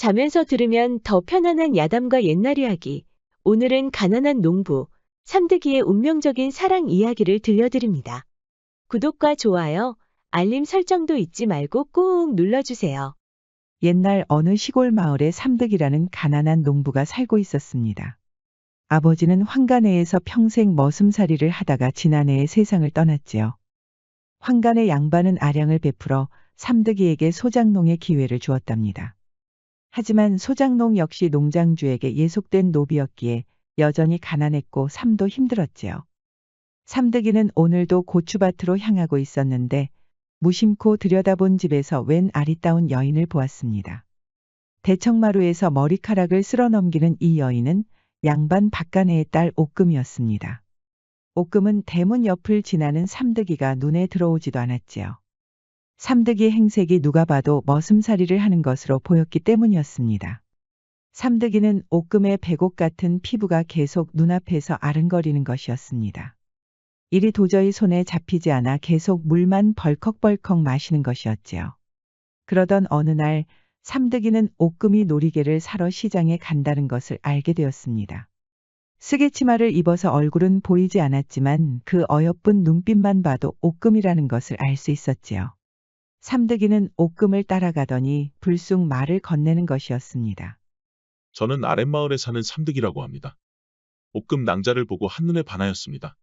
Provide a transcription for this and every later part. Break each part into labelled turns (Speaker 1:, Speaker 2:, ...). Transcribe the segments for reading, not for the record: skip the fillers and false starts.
Speaker 1: 자면서 들으면 더 편안한 야담과 옛날 이야기. 오늘은 가난한 농부, 삼득이의 운명적인 사랑 이야기를 들려드립니다. 구독과 좋아요, 알림 설정도 잊지 말고 꾹 눌러주세요.
Speaker 2: 옛날 어느 시골 마을에 삼득이라는 가난한 농부가 살고 있었습니다. 아버지는 황가내에서 평생 머슴살이를 하다가 지난해에 세상을 떠났지요. 황간의 양반은 아량을 베풀어 삼득이에게 소장농의 기회를 주었답니다. 하지만 소장농 역시 농장주에게 예속된 노비였기에 여전히 가난했고 삶도 힘들었지요. 삼득이는 오늘도 고추밭으로 향하고 있었는데 무심코 들여다본 집에서 웬 아리따운 여인을 보았습니다. 대청마루에서 머리카락을 쓸어 넘기는 이 여인은 양반 박간혜의 딸 옥금이었습니다. 옥금은 대문 옆을 지나는 삼득이가 눈에 들어오지도 않았지요. 삼득이 행색이 누가 봐도 머슴살이를 하는 것으로 보였기 때문이었습니다. 삼득이는 옥금의 백옥 같은 피부가 계속 눈앞에서 아른거리는 것이었습니다. 일이 도저히 손에 잡히지 않아 계속 물만 벌컥벌컥 마시는 것이었지요. 그러던 어느 날 삼득이는 옥금이 놀이개를 사러 시장에 간다는 것을 알게 되었습니다. 쓰개치마를 입어서 얼굴은 보이지 않았지만 그 어여쁜 눈빛만 봐도 옥금이라는 것을 알 수 있었지요. 삼득이는 옥금을 따라가더니 불쑥 말을 건네는 것이었습니다.
Speaker 3: 저는 아랫마을에 사는 삼득이라고 합니다. 옥금 낭자를 보고 한눈에 반하였습니다.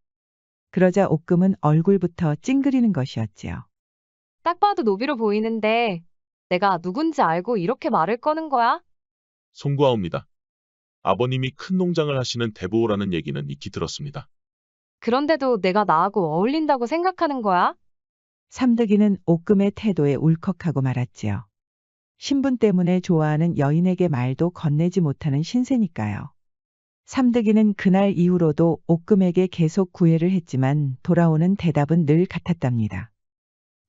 Speaker 2: 그러자 옥금은 얼굴부터 찡그리는 것이었지요.
Speaker 4: 딱 봐도 노비로 보이는데 내가 누군지 알고 이렇게 말을 꺼는 거야?
Speaker 3: 송구하옵니다. 아버님이 큰 농장을 하시는 대보호라는 얘기는 익히 들었습니다.
Speaker 4: 그런데도 내가 나하고 어울린다고 생각하는 거야?
Speaker 2: 삼득이는 옥금의 태도에 울컥하고 말았지요. 신분 때문에 좋아하는 여인에게 말도 건네지 못하는 신세니까요. 삼득이는 그날 이후로도 옥금에게 계속 구애를 했지만 돌아오는 대답은 늘 같았답니다.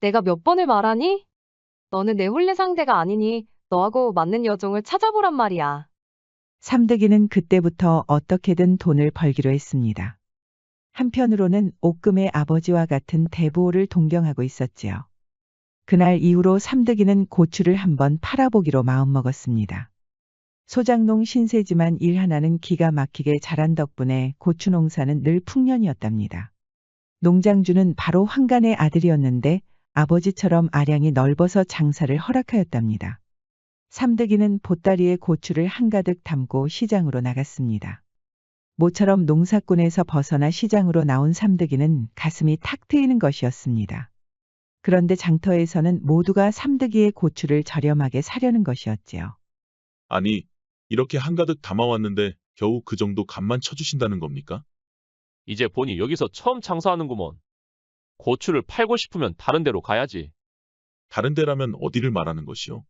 Speaker 4: 내가 몇 번을 말하니? 너는 내 혼례 상대가 아니니 너하고 맞는 여종을 찾아보란 말이야.
Speaker 2: 삼득이는 그때부터 어떻게든 돈을 벌기로 했습니다. 한편으로는 옥금의 아버지와 같은 대보호를 동경하고 있었지요. 그날 이후로 삼득이는 고추를 한번 팔아보기로 마음먹었습니다. 소장농 신세지만 일 하나는 기가 막히게 잘한 덕분에 고추 농사는 늘 풍년이었답니다. 농장주는 바로 황간의 아들이었는데 아버지처럼 아량이 넓어서 장사를 허락하였답니다. 삼득이는 보따리에 고추를 한가득 담고 시장으로 나갔습니다. 모처럼 농사꾼에서 벗어나 시장으로 나온 삼득이는 가슴이 탁 트이는 것이었습니다. 그런데 장터에서는 모두가 삼득이의 고추를 저렴하게 사려는 것이었지요.
Speaker 3: 아니, 이렇게 한가득 담아왔는데 겨우 그 정도 값만 쳐주신다는 겁니까?
Speaker 5: 이제 보니 여기서 처음 장사하는구먼. 고추를 팔고 싶으면 다른 데로 가야지.
Speaker 3: 다른 데라면 어디를 말하는 것이요?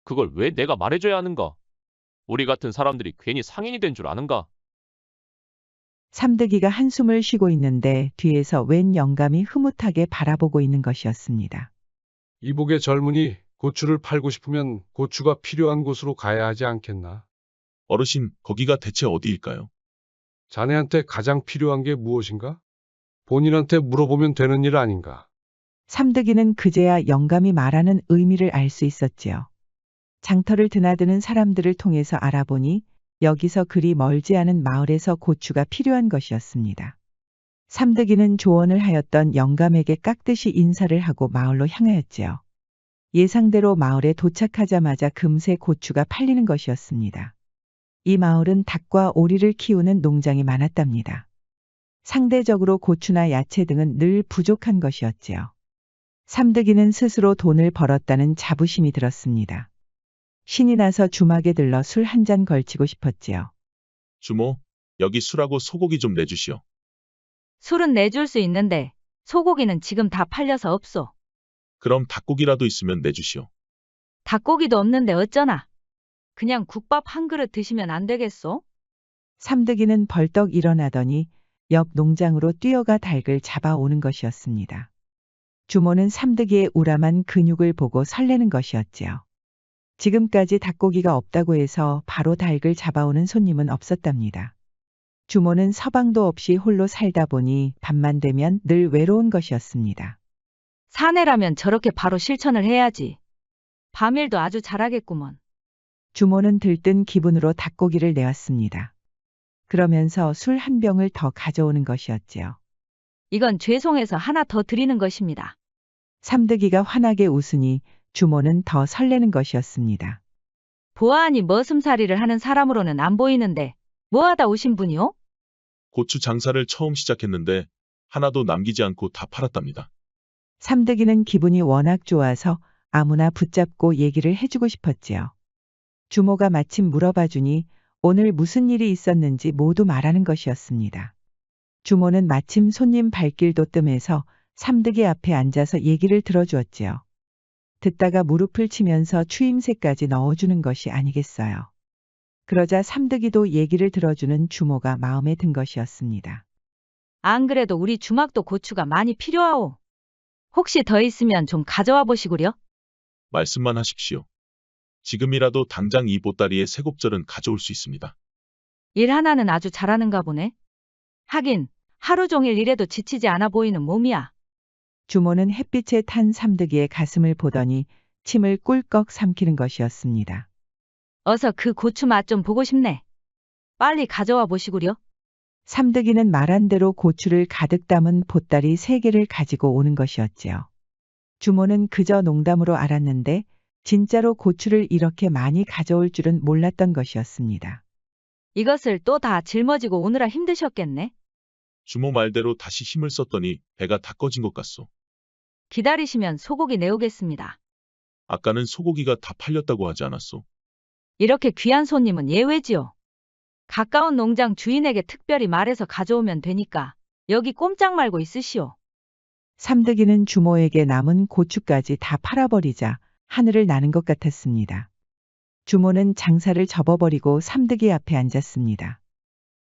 Speaker 5: 그걸 왜 내가 말해줘야 하는가? 우리 같은 사람들이 괜히 상인이 된 줄 아는가?
Speaker 2: 삼득이가 한숨을 쉬고 있는데 뒤에서 웬 영감이 흐뭇하게 바라보고 있는 것이었습니다.
Speaker 6: 이복의 젊은이 고추를 팔고 싶으면 고추가 필요한 곳으로 가야 하지 않겠나?
Speaker 3: 어르신, 거기가 대체 어디일까요?
Speaker 6: 자네한테 가장 필요한 게 무엇인가? 본인한테 물어보면 되는 일 아닌가?
Speaker 2: 삼득이는 그제야 영감이 말하는 의미를 알 수 있었지요. 장터를 드나드는 사람들을 통해서 알아보니 여기서 그리 멀지 않은 마을에서 고추가 필요한 것이었습니다. 삼득이는 조언을 하였던 영감에게 깍듯이 인사를 하고 마을로 향하였지요. 예상대로 마을에 도착하자마자 금세 고추가 팔리는 것이었습니다. 이 마을은 닭과 오리를 키우는 농장이 많았답니다. 상대적으로 고추나 야채 등은 늘 부족한 것이었지요. 삼득이는 스스로 돈을 벌었다는 자부심이 들었습니다. 신이 나서 주막에 들러 술 한 잔 걸치고 싶었지요.
Speaker 3: 주모, 여기 술하고 소고기 좀 내주시오.
Speaker 7: 술은 내줄 수 있는데 소고기는 지금 다 팔려서 없소.
Speaker 3: 그럼 닭고기라도 있으면 내주시오.
Speaker 7: 닭고기도 없는데 어쩌나. 그냥 국밥 한 그릇 드시면 안 되겠소?
Speaker 2: 삼득이는 벌떡 일어나더니 옆 농장으로 뛰어가 닭을 잡아오는 것이었습니다. 주모는 삼득이의 우람한 근육을 보고 설레는 것이었지요. 지금까지 닭고기가 없다고 해서 바로 닭을 잡아오는 손님은 없었답니다. 주모는 서방도 없이 홀로 살다 보니 밤만 되면 늘 외로운 것이었습니다.
Speaker 7: 사내라면 저렇게 바로 실천을 해야지. 밤일도 아주 잘하겠구먼.
Speaker 2: 주모는 들뜬 기분으로 닭고기를 내왔습니다. 그러면서 술 한 병을 더 가져오는 것이었지요.
Speaker 7: 이건 죄송해서 하나 더 드리는 것입니다.
Speaker 2: 삼득이가 환하게 웃으니 주모는 더 설레는 것이었습니다.
Speaker 7: 보아하니 머슴살이를 하는 사람으로는 안 보이는데 뭐하다 오신 분이요?
Speaker 3: 고추 장사를 처음 시작했는데 하나도 남기지 않고 다 팔았답니다.
Speaker 2: 삼득이는 기분이 워낙 좋아서 아무나 붙잡고 얘기를 해주고 싶었지요. 주모가 마침 물어봐 주니 오늘 무슨 일이 있었는지 모두 말하는 것이었습니다. 주모는 마침 손님 발길도 뜸해서 삼득이 앞에 앉아서 얘기를 들어주었지요. 듣다가 무릎을 치면서 추임새까지 넣어주는 것이 아니겠어요. 그러자 삼득이도 얘기를 들어주는 주모가 마음에 든 것이었습니다.
Speaker 7: 안 그래도 우리 주막도 고추가 많이 필요하오. 혹시 더 있으면 좀 가져와 보시구려.
Speaker 3: 말씀만 하십시오. 지금이라도 당장 이 보따리에 세 곱절은 가져올 수 있습니다.
Speaker 7: 일 하나는 아주 잘하는가 보네. 하긴 하루 종일 일해도 지치지 않아 보이는 몸이야.
Speaker 2: 주모는 햇빛에 탄 삼득이의 가슴을 보더니 침을 꿀꺽 삼키는 것이었습니다.
Speaker 7: 어서 그 고추 맛 좀 보고 싶네. 빨리 가져와 보시구려.
Speaker 2: 삼득이는 말한 대로 고추를 가득 담은 보따리 3개를 가지고 오는 것이었지요. 주모는 그저 농담으로 알았는데 진짜로 고추를 이렇게 많이 가져올 줄은 몰랐던 것이었습니다.
Speaker 7: 이것을 또 다 짊어지고 오느라 힘드셨겠네.
Speaker 3: 주모 말대로 다시 힘을 썼더니 배가 다 꺼진 것 같소.
Speaker 7: 기다리시면 소고기 내오겠습니다.
Speaker 3: 아까는 소고기가 다 팔렸다고 하지 않았소?
Speaker 7: 이렇게 귀한 손님은 예외지요. 가까운 농장 주인에게 특별히 말해서 가져오면 되니까 여기 꼼짝 말고 있으시오.
Speaker 2: 삼득이는 주모에게 남은 고추까지 다 팔아버리자 하늘을 나는 것 같았습니다. 주모는 장사를 접어버리고 삼득이 앞에 앉았습니다.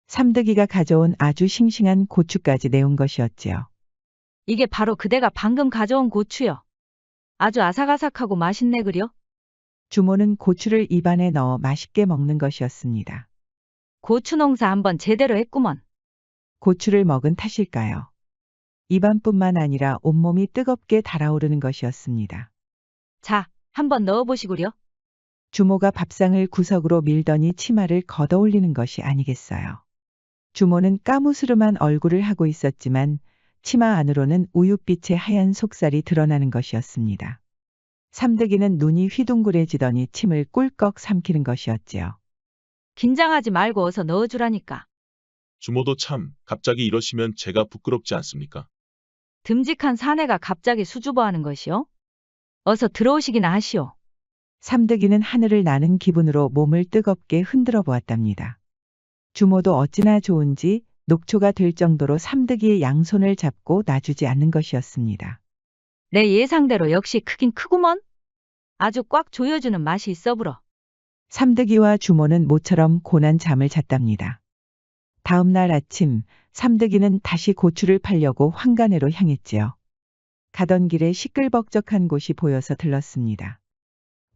Speaker 2: 삼득이가 가져온 아주 싱싱한 고추까지 내온 것이었지요.
Speaker 7: 이게 바로 그대가 방금 가져온 고추요. 아주 아삭아삭하고 맛있네 그려.
Speaker 2: 주모는 고추를 입안에 넣어 맛있게 먹는 것이었습니다.
Speaker 7: 고추 농사 한번 제대로 했구먼.
Speaker 2: 고추를 먹은 탓일까요? 입안뿐만 아니라 온몸이 뜨겁게 달아오르는 것이었습니다.
Speaker 7: 자, 한번 넣어보시구려.
Speaker 2: 주모가 밥상을 구석으로 밀더니 치마를 걷어올리는 것이 아니겠어요. 주모는 까무스름한 얼굴을 하고 있었지만 치마 안으로는 우윳빛의 하얀 속살이 드러나는 것이었습니다. 삼득이는 눈이 휘둥그레지더니 침을 꿀꺽 삼키는 것이었지요.
Speaker 7: 긴장하지 말고 어서 넣어주라니까.
Speaker 3: 주모도 참 갑자기 이러시면 제가 부끄럽지 않습니까?
Speaker 7: 듬직한 사내가 갑자기 수줍어하는 것이요? 어서 들어오시기나 하시오.
Speaker 2: 삼득이는 하늘을 나는 기분으로 몸을 뜨겁게 흔들어 보았답니다. 주모도 어찌나 좋은지 녹초가 될 정도로 삼득이의 양손을 잡고 놔주지 않는 것이었습니다.
Speaker 7: 내 예상대로 역시 크긴 크구먼. 아주 꽉 조여주는 맛이 있어 불어.
Speaker 2: 삼득이와 주모는 모처럼 고난 잠을 잤답니다. 다음 날 아침 삼득이는 다시 고추를 팔려고 황간회로 향했지요. 가던 길에 시끌벅적한 곳이 보여서 들렀습니다.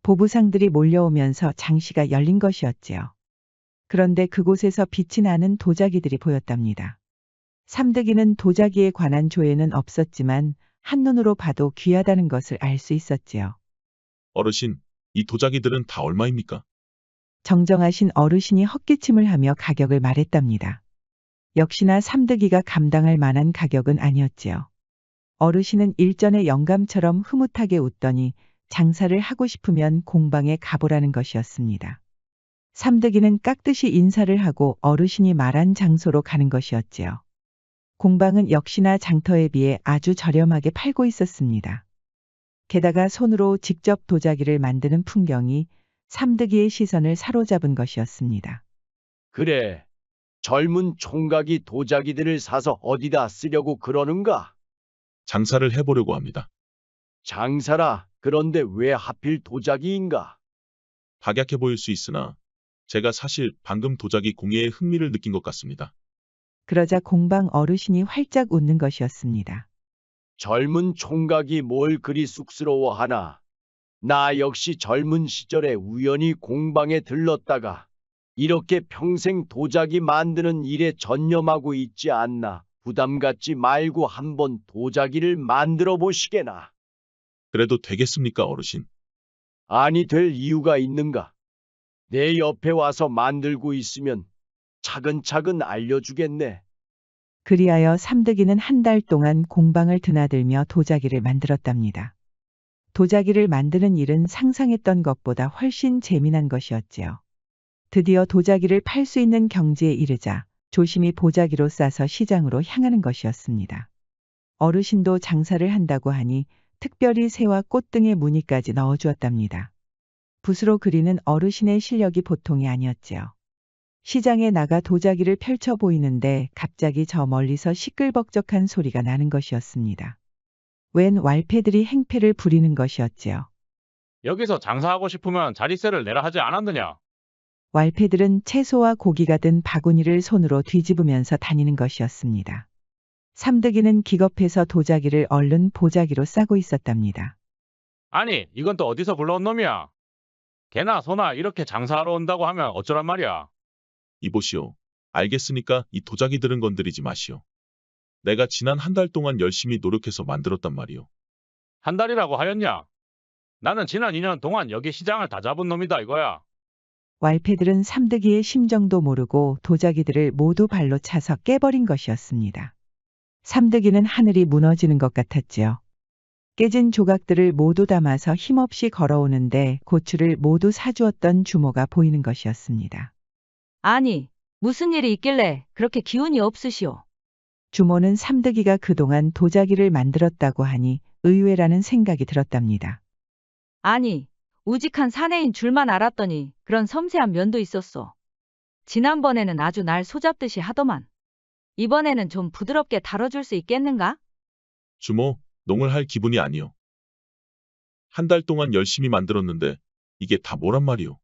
Speaker 2: 보부상들이 몰려오면서 장시가 열린 것이었지요. 그런데 그곳에서 빛이 나는 도자기들이 보였답니다. 삼득이는 도자기에 관한 조회는 없었지만 한눈으로 봐도 귀하다는 것을 알 수 있었지요.
Speaker 3: 어르신, 이 도자기들은 다 얼마입니까?
Speaker 2: 정정하신 어르신이 헛기침을 하며 가격을 말했답니다. 역시나 삼득이가 감당할 만한 가격은 아니었지요. 어르신은 일전의 영감처럼 흐뭇하게 웃더니 장사를 하고 싶으면 공방에 가보라는 것이었습니다. 삼득이는 깍듯이 인사를 하고 어르신이 말한 장소로 가는 것이었지요. 공방은 역시나 장터에 비해 아주 저렴하게 팔고 있었습니다. 게다가 손으로 직접 도자기를 만드는 풍경이 삼득이의 시선을 사로잡은 것이었습니다.
Speaker 8: 그래, 젊은 총각이 도자기들을 사서 어디다 쓰려고 그러는가?
Speaker 3: 장사를 해보려고 합니다.
Speaker 8: 장사라, 그런데 왜 하필 도자기인가?
Speaker 3: 박약해 보일 수 있으나 제가 사실 방금 도자기 공예에 흥미를 느낀 것 같습니다.
Speaker 2: 그러자 공방 어르신이 활짝 웃는 것이었습니다.
Speaker 8: 젊은 총각이 뭘 그리 쑥스러워하나? 나 역시 젊은 시절에 우연히 공방에 들렀다가 이렇게 평생 도자기 만드는 일에 전념하고 있지 않나. 부담 갖지 말고 한번 도자기를 만들어 보시게나.
Speaker 3: 그래도 되겠습니까, 어르신?
Speaker 8: 아니 될 이유가 있는가? 내 옆에 와서 만들고 있으면 차근차근 알려주겠네.
Speaker 2: 그리하여 삼득이는 한 달 동안 공방을 드나들며 도자기를 만들었답니다. 도자기를 만드는 일은 상상했던 것보다 훨씬 재미난 것이었지요. 드디어 도자기를 팔 수 있는 경지에 이르자 조심히 보자기로 싸서 시장으로 향하는 것이었습니다. 어르신도 장사를 한다고 하니 특별히 새와 꽃 등의 무늬까지 넣어주었답니다. 붓으로 그리는 어르신의 실력이 보통이 아니었지요. 시장에 나가 도자기를 펼쳐 보이는데 갑자기 저 멀리서 시끌벅적한 소리가 나는 것이었습니다. 웬 왈패들이 행패를 부리는 것이었지요.
Speaker 5: 여기서 장사하고 싶으면 자릿세를 내라 하지 않았느냐?
Speaker 2: 왈패들은 채소와 고기가 든 바구니를 손으로 뒤집으면서 다니는 것이었습니다. 삼득이는 기겁해서 도자기를 얼른 보자기로 싸고 있었답니다.
Speaker 5: 아니, 이건 또 어디서 불러온 놈이야? 개나 소나 이렇게 장사하러 온다고 하면 어쩌란 말이야?
Speaker 3: 이보시오. 알겠으니까 이 도자기들은 건드리지 마시오. 내가 지난 한 달 동안 열심히 노력해서 만들었단 말이오.
Speaker 5: 한 달이라고 하였냐? 나는 지난 2년 동안 여기 시장을 다 잡은 놈이다 이거야.
Speaker 2: 왈패들은 삼득이의 심정도 모르고 도자기들을 모두 발로 차서 깨버린 것이었습니다. 삼득이는 하늘이 무너지는 것 같았지요. 깨진 조각들을 모두 담아서 힘없이 걸어오는데 고추를 모두 사주었던 주모가 보이는 것이었습니다.
Speaker 7: 아니, 무슨 일이 있길래 그렇게 기운이 없으시오?
Speaker 2: 주모는 삼득이가 그동안 도자기를 만들었다고 하니 의외라는 생각이 들었답니다.
Speaker 7: 아니, 우직한 사내인 줄만 알았더니 그런 섬세한 면도 있었소. 지난번에는 아주 날 소잡듯이 하더만. 이번에는 좀 부드럽게 다뤄줄 수 있겠는가?
Speaker 3: 주모, 농을 할 기분이 아니오. 한 달 동안 열심히 만들었는데 이게 다 뭐란 말이오.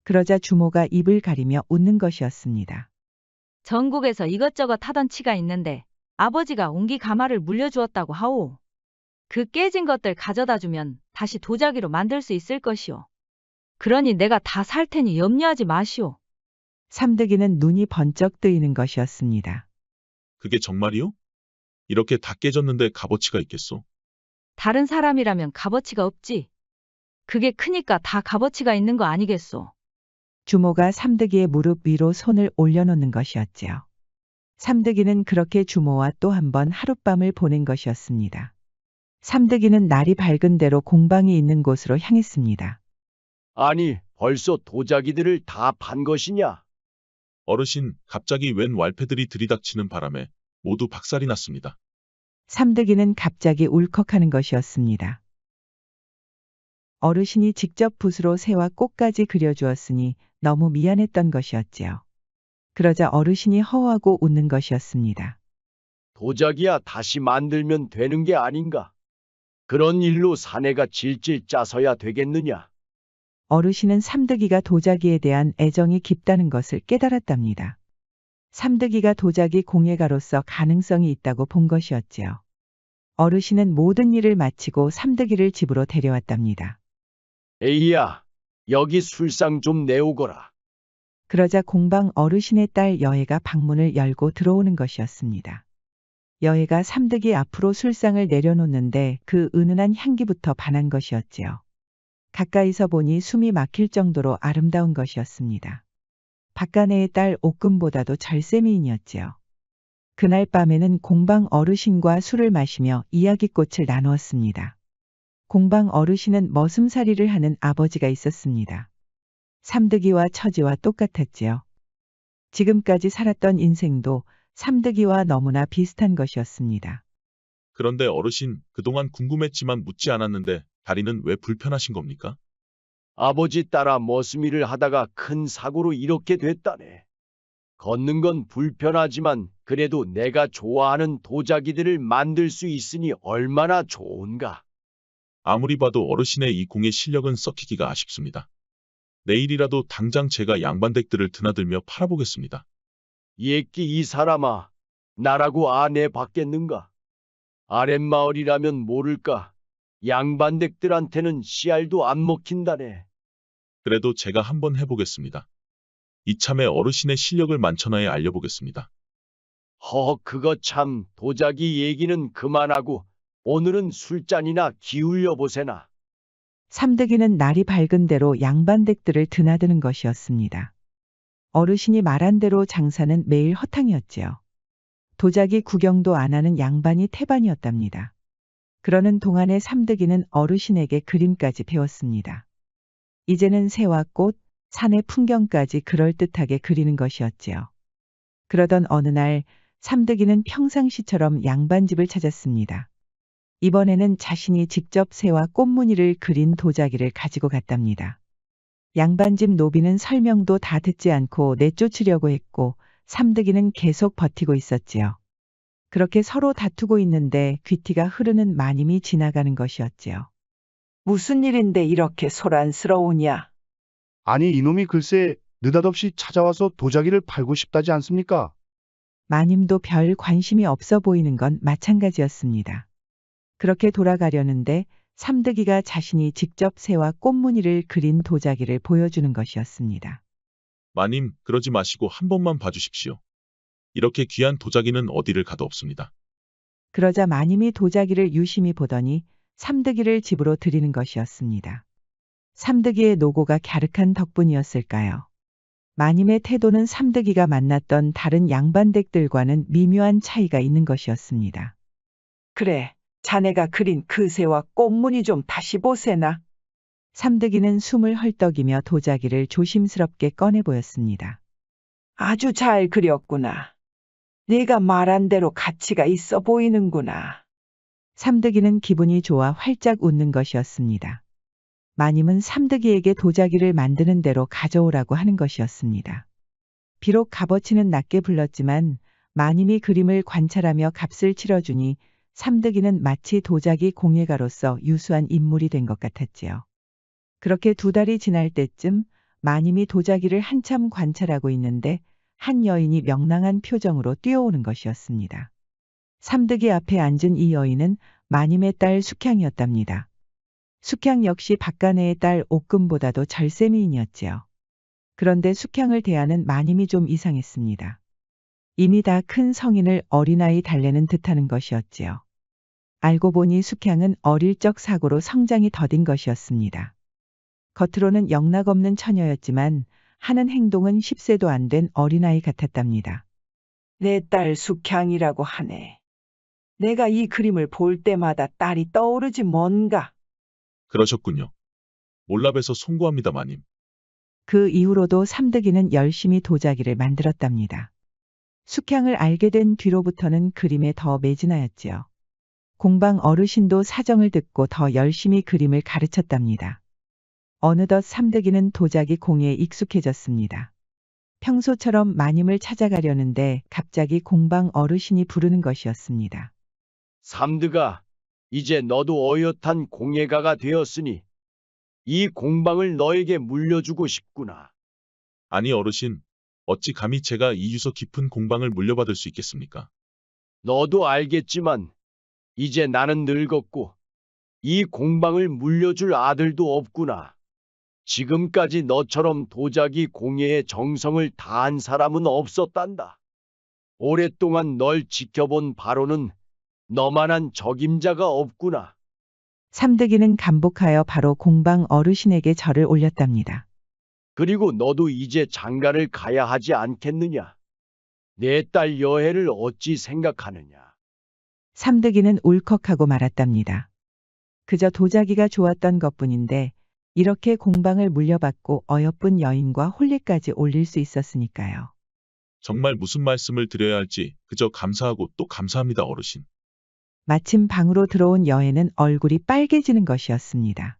Speaker 2: 그러자 주모가 입을 가리며 웃는 것이었습니다.
Speaker 7: 전국에서 이것저것 하던 치가 있는데 아버지가 옹기 가마를 물려주었다고 하오. 그 깨진 것들 가져다 주면 다시 도자기로 만들 수 있을 것이오. 그러니 내가 다 살 테니 염려하지 마시오.
Speaker 2: 삼득이는 눈이 번쩍 뜨이는 것이었습니다.
Speaker 3: 그게 정말이오? 이렇게 다 깨졌는데 값어치가 있겠소?
Speaker 7: 다른 사람이라면 값어치가 없지. 그게 크니까 다 값어치가 있는 거 아니겠소.
Speaker 2: 주모가 삼득이의 무릎 위로 손을 올려놓는 것이었지요. 삼득이는 그렇게 주모와 또 한 번 하룻밤을 보낸 것이었습니다. 삼득이는 날이 밝은 대로 공방이 있는 곳으로 향했습니다.
Speaker 8: 아니, 벌써 도자기들을 다 판 것이냐?
Speaker 3: 어르신, 갑자기 웬 왈패들이 들이닥치는 바람에 모두 박살이 났습니다.
Speaker 2: 삼득이는 갑자기 울컥하는 것이었습니다. 어르신이 직접 붓으로 새와 꽃까지 그려주었으니 너무 미안했던 것이었지요. 그러자 어르신이 허하고 웃는 것이었습니다.
Speaker 8: 도자기야 다시 만들면 되는 게 아닌가? 그런 일로 사내가 질질 짜서야 되겠느냐?
Speaker 2: 어르신은 삼득이가 도자기에 대한 애정이 깊다는 것을 깨달았답니다. 삼득이가 도자기 공예가로서 가능성이 있다고 본 것이었지요. 어르신은 모든 일을 마치고 삼득이를 집으로 데려왔답니다.
Speaker 8: 에이야, 여기 술상 좀 내오거라.
Speaker 2: 그러자 공방 어르신의 딸 여애가 방문을 열고 들어오는 것이었습니다. 여애가 삼득이 앞으로 술상을 내려놓는데 그 은은한 향기부터 반한 것이었지요. 가까이서 보니 숨이 막힐 정도로 아름다운 것이었습니다. 박간애의 딸 옥금보다도 절세미인이었지요. 그날 밤에는 공방 어르신과 술을 마시며 이야기꽃을 나누었습니다. 공방 어르신은 머슴살이를 하는 아버지가 있었습니다. 삼득이와 처지와 똑같았지요. 지금까지 살았던 인생도 삼득이와 너무나 비슷한 것이었습니다.
Speaker 3: 그런데 어르신, 그동안 궁금했지만 묻지 않았는데 다리는 왜 불편하신 겁니까?
Speaker 8: 아버지 따라 머슴일을 하다가 큰 사고로 이렇게 됐다네. 걷는 건 불편하지만 그래도 내가 좋아하는 도자기들을 만들 수 있으니 얼마나 좋은가.
Speaker 3: 아무리 봐도 어르신의 이 공예 실력은 썩히기가 아쉽습니다. 내일이라도 당장 제가 양반댁들을 드나들며 팔아보겠습니다.
Speaker 8: 예끼 이 사람아, 나라고 아내 받겠는가? 아랫마을이라면 모를까. 양반댁들한테는 씨알도 안 먹힌다네.
Speaker 3: 그래도 제가 한번 해보겠습니다. 이참에 어르신의 실력을 만천하에 알려보겠습니다.
Speaker 8: 그거 참 도자기 얘기는 그만하고 오늘은 술잔이나 기울여 보세나.
Speaker 2: 삼득이는 날이 밝은 대로 양반댁들을 드나드는 것이었습니다. 어르신이 말한 대로 장사는 매일 허탕이었지요. 도자기 구경도 안 하는 양반이 태반이었답니다. 그러는 동안에 삼득이는 어르신에게 그림까지 배웠습니다. 이제는 새와 꽃, 산의 풍경까지 그럴듯하게 그리는 것이었지요. 그러던 어느 날 삼득이는 평상시처럼 양반집을 찾았습니다. 이번에는 자신이 직접 새와 꽃무늬를 그린 도자기를 가지고 갔답니다. 양반집 노비는 설명도 다 듣지 않고 내쫓으려고 했고 삼득이는 계속 버티고 있었지요. 그렇게 서로 다투고 있는데 귀티가 흐르는 마님이 지나가는 것이었지요.
Speaker 9: 무슨 일인데 이렇게 소란스러우냐?
Speaker 10: 아니 이놈이 글쎄 느닷없이 찾아와서 도자기를 팔고 싶다지 않습니까?
Speaker 2: 마님도 별 관심이 없어 보이는 건 마찬가지였습니다. 그렇게 돌아가려는데 삼득이가 자신이 직접 새와 꽃무늬를 그린 도자기를 보여주는 것이었습니다.
Speaker 3: 마님, 그러지 마시고 한 번만 봐주십시오. 이렇게 귀한 도자기는 어디를 가도 없습니다.
Speaker 2: 그러자 마님이 도자기를 유심히 보더니 삼득이를 집으로 들이는 것이었습니다. 삼득이의 노고가 갸륵한 덕분이었을까요? 마님의 태도는 삼득이가 만났던 다른 양반댁들과는 미묘한 차이가 있는 것이었습니다.
Speaker 9: 그래, 자네가 그린 그 새와 꽃무늬 좀 다시 보세나.
Speaker 2: 삼득이는 숨을 헐떡이며 도자기를 조심스럽게 꺼내 보였습니다.
Speaker 9: 아주 잘 그렸구나. 네가 말한 대로 가치가 있어 보이는구나.
Speaker 2: 삼득이는 기분이 좋아 활짝 웃는 것이었습니다. 마님은 삼득이에게 도자기를 만드는 대로 가져오라고 하는 것이었습니다. 비록 값어치는 낮게 불렀지만 마님이 그림을 관찰하며 값을 치러주니 삼득이는 마치 도자기 공예가로서 유수한 인물이 된 것 같았지요. 그렇게 2달이 지날 때쯤 마님이 도자기를 한참 관찰하고 있는데 한 여인이 명랑한 표정으로 뛰어오는 것이었습니다. 삼득이 앞에 앉은 이 여인은 마님의 딸 숙향이었답니다. 숙향 역시 박간애의 딸 옥금보다도 절세미인이었지요. 그런데 숙향을 대하는 마님이 좀 이상했습니다. 이미 다 큰 성인을 어린아이 달래는 듯하는 것이었지요. 알고 보니 숙향은 어릴 적 사고로 성장이 더딘 것이었습니다. 겉으로는 영락없는 처녀였지만 하는 행동은 10세도 안 된 어린아이 같았답니다.
Speaker 9: 내 딸 숙향이라고 하네. 내가 이 그림을 볼 때마다 딸이 떠오르지 뭔가.
Speaker 3: 그러셨군요. 몰라봬서 송구합니다, 마님.
Speaker 2: 그 이후로도 삼득이는 열심히 도자기를 만들었답니다. 숙향을 알게 된 뒤로부터는 그림에 더 매진하였지요. 공방 어르신도 사정을 듣고 더 열심히 그림을 가르쳤답니다. 어느덧 삼득이는 도자기 공예에 익숙해졌습니다. 평소처럼 마님을 찾아가려는데 갑자기 공방 어르신이 부르는 것이었습니다.
Speaker 8: 삼드가 이제 너도 어엿한 공예가가 되었으니 이 공방을 너에게 물려주고 싶구나.
Speaker 3: 아니 어르신, 어찌 감히 제가 이 유서 깊은 공방을 물려받을 수 있겠습니까?
Speaker 8: 너도 알겠지만 이제 나는 늙었고 이 공방을 물려줄 아들도 없구나. 지금까지 너처럼 도자기 공예에 정성을 다한 사람은 없었단다. 오랫동안 널 지켜본 바로는 너만한 적임자가 없구나.
Speaker 2: 삼득이는 감복하여 바로 공방 어르신에게 절을 올렸답니다.
Speaker 8: 그리고 너도 이제 장가를 가야 하지 않겠느냐? 내 딸 여혜를 어찌 생각하느냐?
Speaker 2: 삼득이는 울컥하고 말았답니다. 그저 도자기가 좋았던 것뿐인데 이렇게 공방을 물려받고 어여쁜 여인과 혼례까지 올릴 수 있었으니까요.
Speaker 3: 정말 무슨 말씀을 드려야 할지 그저 감사하고 또 감사합니다, 어르신.
Speaker 2: 마침 방으로 들어온 여혜는 얼굴이 빨개지는 것이었습니다.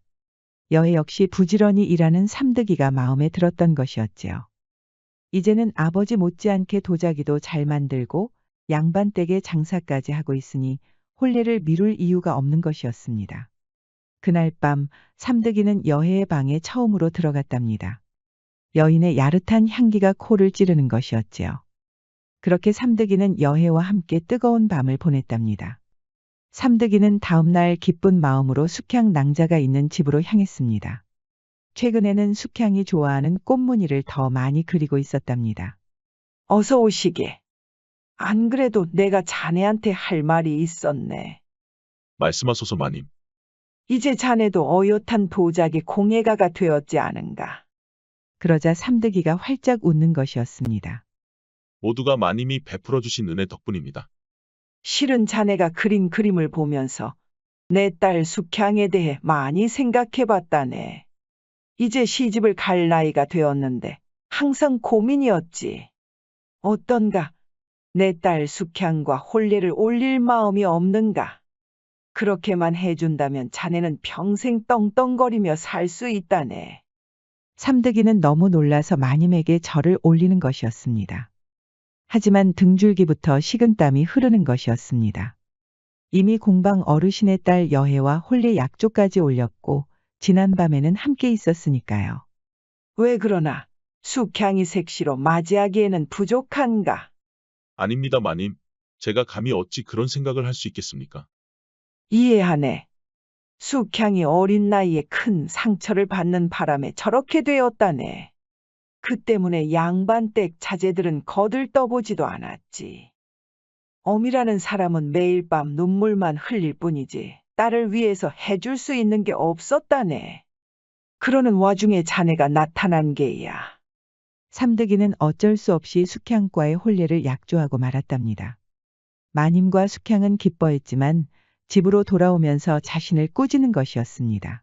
Speaker 2: 여혜 역시 부지런히 일하는 삼득이가 마음에 들었던 것이었지요. 이제는 아버지 못지않게 도자기도 잘 만들고 양반댁의 장사까지 하고 있으니 혼례를 미룰 이유가 없는 것이었습니다. 그날 밤 삼득이는 여혜의 방에 처음으로 들어갔답니다. 여인의 야릇한 향기가 코를 찌르는 것이었지요. 그렇게 삼득이는 여혜와 함께 뜨거운 밤을 보냈답니다. 삼득이는 다음날 기쁜 마음으로 숙향 낭자가 있는 집으로 향했습니다. 최근에는 숙향이 좋아하는 꽃무늬를 더 많이 그리고 있었답니다.
Speaker 9: 어서 오시게. 안 그래도 내가 자네한테 할 말이 있었네.
Speaker 3: 말씀하소서 마님.
Speaker 9: 이제 자네도 어엿한 도자기 공예가가 되었지 않은가?
Speaker 2: 그러자 삼득이가 활짝 웃는 것이었습니다.
Speaker 3: 모두가 마님이 베풀어 주신 은혜 덕분입니다.
Speaker 9: 실은 자네가 그린 그림을 보면서 내 딸 숙향에 대해 많이 생각해봤다네. 이제 시집을 갈 나이가 되었는데 항상 고민이었지. 어떤가? 내 딸 숙향과 혼례를 올릴 마음이 없는가? 그렇게만 해준다면 자네는 평생 떵떵거리며 살 수 있다네.
Speaker 2: 삼득이는 너무 놀라서 마님에게 절을 올리는 것이었습니다. 하지만 등줄기부터 식은땀이 흐르는 것이었습니다. 이미 공방 어르신의 딸 여혜와 혼례 약조까지 올렸고 지난밤에는 함께 있었으니까요.
Speaker 9: 왜 그러나 숙향이 색시로 맞이하기에는 부족한가?
Speaker 3: 아닙니다, 마님. 제가 감히 어찌 그런 생각을 할 수 있겠습니까?
Speaker 9: 이해하네. 숙향이 어린 나이에 큰 상처를 받는 바람에 저렇게 되었다네. 그 때문에 양반댁 자제들은 거들떠보지도 않았지. 어미라는 사람은 매일 밤 눈물만 흘릴 뿐이지 딸을 위해서 해줄 수 있는 게 없었다네. 그러는 와중에 자네가 나타난 게야.
Speaker 2: 삼득이는 어쩔 수 없이 숙향과의 혼례를 약조하고 말았답니다. 마님과 숙향은 기뻐했지만 집으로 돌아오면서 자신을 꾸짖는 것이었습니다.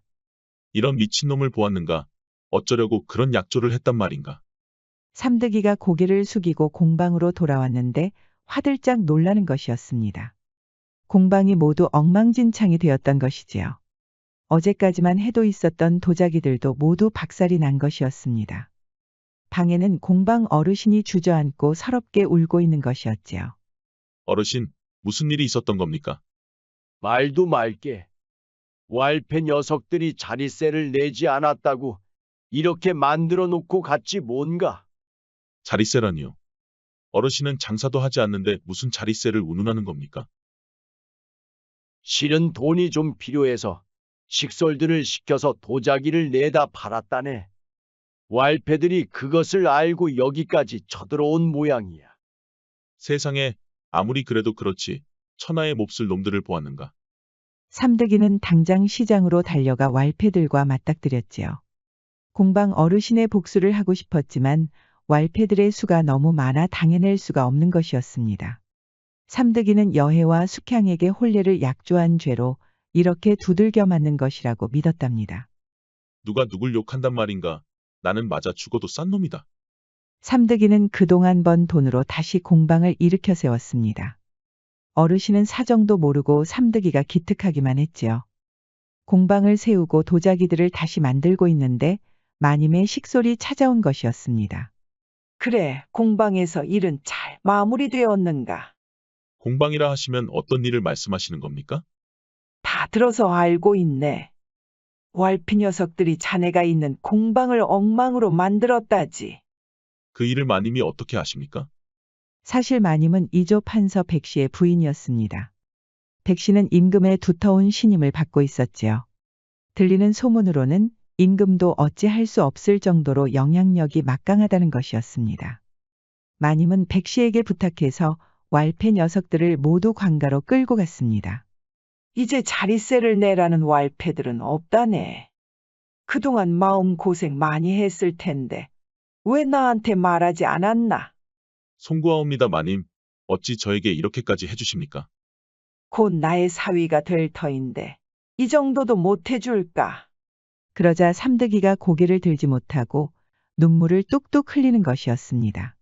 Speaker 3: 이런 미친놈을 보았는가? 어쩌려고 그런 약조를 했단 말인가?
Speaker 2: 삼득이가 고개를 숙이고 공방으로 돌아왔는데 화들짝 놀라는 것이었습니다. 공방이 모두 엉망진창이 되었던 것이지요. 어제까지만 해도 있었던 도자기들도 모두 박살이 난 것이었습니다. 방에는 공방 어르신이 주저앉고 서럽게 울고 있는 것이었지요.
Speaker 3: 어르신, 무슨 일이 있었던 겁니까?
Speaker 8: 말도 말게. 왈패 녀석들이 자릿세를 내지 않았다고 이렇게 만들어 놓고 갔지 뭔가.
Speaker 3: 자릿세라니요. 어르신은 장사도 하지 않는데 무슨 자릿세를 운운하는 겁니까?
Speaker 8: 실은 돈이 좀 필요해서 식솔들을 시켜서 도자기를 내다 팔았다네. 왈패들이 그것을 알고 여기까지 쳐들어온 모양이야.
Speaker 3: 세상에, 아무리 그래도 그렇지. 천하의 몹쓸 놈들을 보았는가?
Speaker 2: 삼득이는 당장 시장으로 달려가 왈패들과 맞닥뜨렸지요. 공방 어르신의 복수를 하고 싶었지만 왈패들의 수가 너무 많아 당해낼 수가 없는 것이었습니다. 삼득이는 여혜와 숙향에게 혼례를 약조한 죄로 이렇게 두들겨 맞는 것이라고 믿었답니다.
Speaker 3: 누가 누굴 욕한단 말인가? 나는 맞아 죽어도 싼 놈이다.
Speaker 2: 삼득이는 그동안 번 돈으로 다시 공방을 일으켜 세웠습니다. 어르신은 사정도 모르고 삼득이가 기특하기만 했지요. 공방을 세우고 도자기들을 다시 만들고 있는데 마님의 식솔이 찾아온 것이었습니다.
Speaker 9: 그래, 공방에서 일은 잘 마무리되었는가?
Speaker 3: 공방이라 하시면 어떤 일을 말씀하시는 겁니까?
Speaker 9: 다 들어서 알고 있네. 왈피 녀석들이 자네가 있는 공방을 엉망으로 만들었다지.
Speaker 3: 그 일을 마님이 어떻게 아십니까?
Speaker 2: 사실 마님은 이조 판서 백씨의 부인이었습니다. 백씨는 임금의 두터운 신임을 받고 있었지요. 들리는 소문으로는 임금도 어찌할 수 없을 정도로 영향력이 막강하다는 것이었습니다. 마님은 백씨에게 부탁해서 왈패 녀석들을 모두 관가로 끌고 갔습니다.
Speaker 9: 이제 자릿세를 내라는 왈패들은 없다네. 그동안 마음고생 많이 했을 텐데 왜 나한테 말하지 않았나?
Speaker 3: 송구하옵니다, 마님. 어찌 저에게 이렇게까지 해주십니까?
Speaker 9: 곧 나의 사위가 될 터인데 이 정도도 못 해줄까?
Speaker 2: 그러자 삼득이가 고개를 들지 못하고 눈물을 뚝뚝 흘리는 것이었습니다.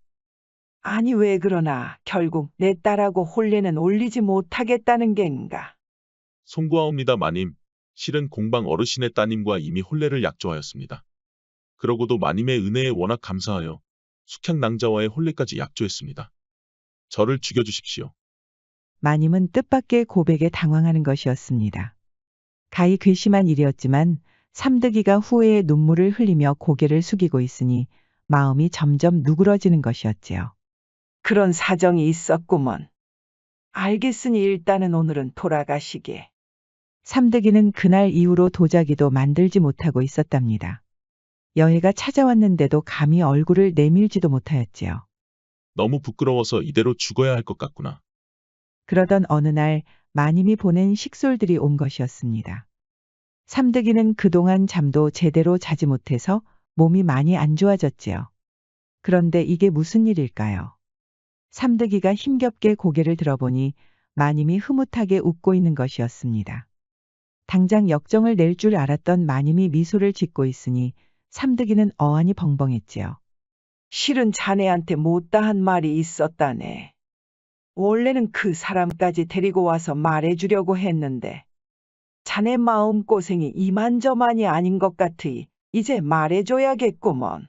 Speaker 9: 아니 왜 그러나 결국 내 딸하고 혼례는 올리지 못하겠다는 겐가?
Speaker 3: 송구하옵니다, 마님. 실은 공방 어르신의 따님과 이미 혼례를 약조하였습니다. 그러고도 마님의 은혜에 워낙 감사하여 숙향낭자와의 혼례까지 약조했습니다. 저를 죽여주십시오.
Speaker 2: 마님은 뜻밖의 고백에 당황하는 것이었습니다. 가히 괘씸한 일이었지만 삼득이가 후회의 눈물을 흘리며 고개를 숙이고 있으니 마음이 점점 누그러지는 것이었지요.
Speaker 9: 그런 사정이 있었구먼. 알겠으니 일단은 오늘은 돌아가시게.
Speaker 2: 삼득이는 그날 이후로 도자기도 만들지 못하고 있었답니다. 여혜가 찾아왔는데도 감히 얼굴을 내밀지도 못하였지요.
Speaker 3: 너무 부끄러워서 이대로 죽어야 할 것 같구나.
Speaker 2: 그러던 어느 날 마님이 보낸 식솔들이 온 것이었습니다. 삼득이는 그동안 잠도 제대로 자지 못해서 몸이 많이 안 좋아졌지요. 그런데 이게 무슨 일일까요? 삼득이가 힘겹게 고개를 들어보니 마님이 흐뭇하게 웃고 있는 것이었습니다. 당장 역정을 낼 줄 알았던 마님이 미소를 짓고 있으니 삼득이는 어안이 벙벙했지요.
Speaker 9: 실은 자네한테 못다한 말이 있었다네. 원래는 그 사람까지 데리고 와서 말해주려고 했는데 자네 마음고생이 이만저만이 아닌 것 같으니 이제 말해줘야겠구먼.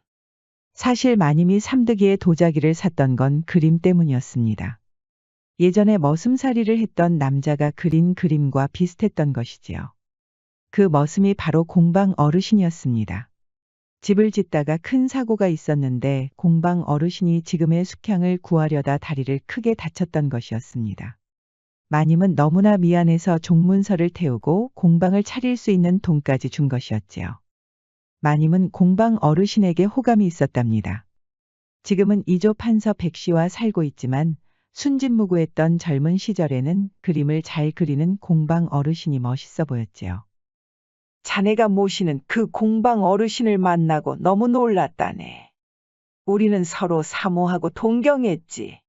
Speaker 2: 사실 마님이 삼득이의 도자기를 샀던 건 그림 때문이었습니다. 예전에 머슴살이를 했던 남자가 그린 그림과 비슷했던 것이지요. 그 머슴이 바로 공방 어르신이었습니다. 집을 짓다가 큰 사고가 있었는데 공방 어르신이 지금의 숙향을 구하려다 다리를 크게 다쳤던 것이었습니다. 마님은 너무나 미안해서 종문서를 태우고 공방을 차릴 수 있는 돈까지 준 것이었지요. 마님은 공방 어르신에게 호감이 있었답니다. 지금은 이조 판서 백씨와 살고 있지만 순진무구했던 젊은 시절에는 그림을 잘 그리는 공방 어르신이 멋있어 보였지요.
Speaker 9: 자네가 모시는 그 공방 어르신을 만나고 너무 놀랐다네. 우리는 서로 사모하고 동경했지.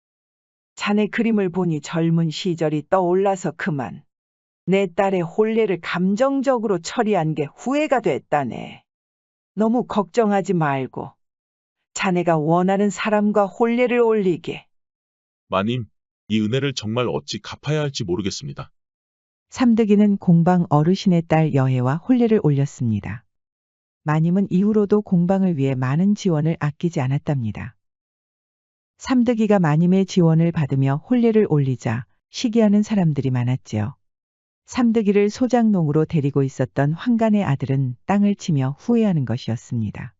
Speaker 9: 자네 그림을 보니 젊은 시절이 떠올라서 그만. 내 딸의 혼례를 감정적으로 처리한 게 후회가 됐다네. 너무 걱정하지 말고 자네가 원하는 사람과 혼례를 올리게.
Speaker 3: 마님, 이 은혜를 정말 어찌 갚아야 할지 모르겠습니다.
Speaker 2: 삼득이는 공방 어르신의 딸 여혜와 혼례를 올렸습니다. 마님은 이후로도 공방을 위해 많은 지원을 아끼지 않았답니다. 삼득이가 마님의 지원을 받으며 혼례를 올리자 시기하는 사람들이 많았지요. 삼득이를 소장농으로 데리고 있었던 황간의 아들은 땅을 치며 후회하는 것이었습니다.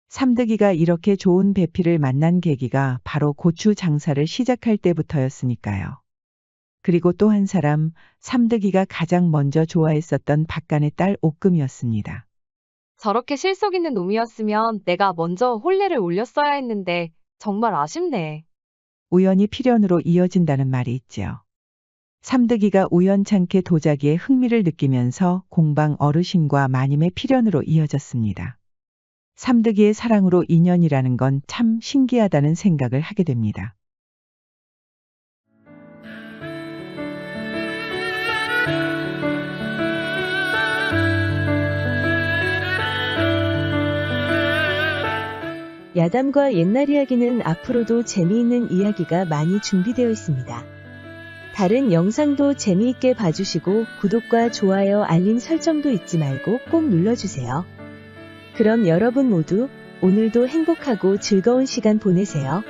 Speaker 2: 삼득이가 이렇게 좋은 배필을 만난 계기가 바로 고추 장사를 시작할 때부터였으니까요. 그리고 또 한 사람, 삼득이가 가장 먼저 좋아했었던 박간의 딸 옥금이었습니다.
Speaker 4: 저렇게 실속 있는 놈이었으면 내가 먼저 혼례를 올렸어야 했는데 정말 아쉽네.
Speaker 2: 우연이 필연으로 이어진다는 말이 있지요. 삼득이가 우연찮게 도자기에 흥미를 느끼면서 공방 어르신과 마님의 필연으로 이어졌습니다. 삼득이의 사랑으로 인연이라는 건 참 신기하다는 생각을 하게 됩니다.
Speaker 1: 야담과 옛날 이야기는 앞으로도 재미있는 이야기가 많이 준비되어 있습니다. 다른 영상도 재미있게 봐주시고 구독과 좋아요, 알림 설정도 잊지 말고 꼭 눌러주세요. 그럼 여러분 모두 오늘도 행복하고 즐거운 시간 보내세요.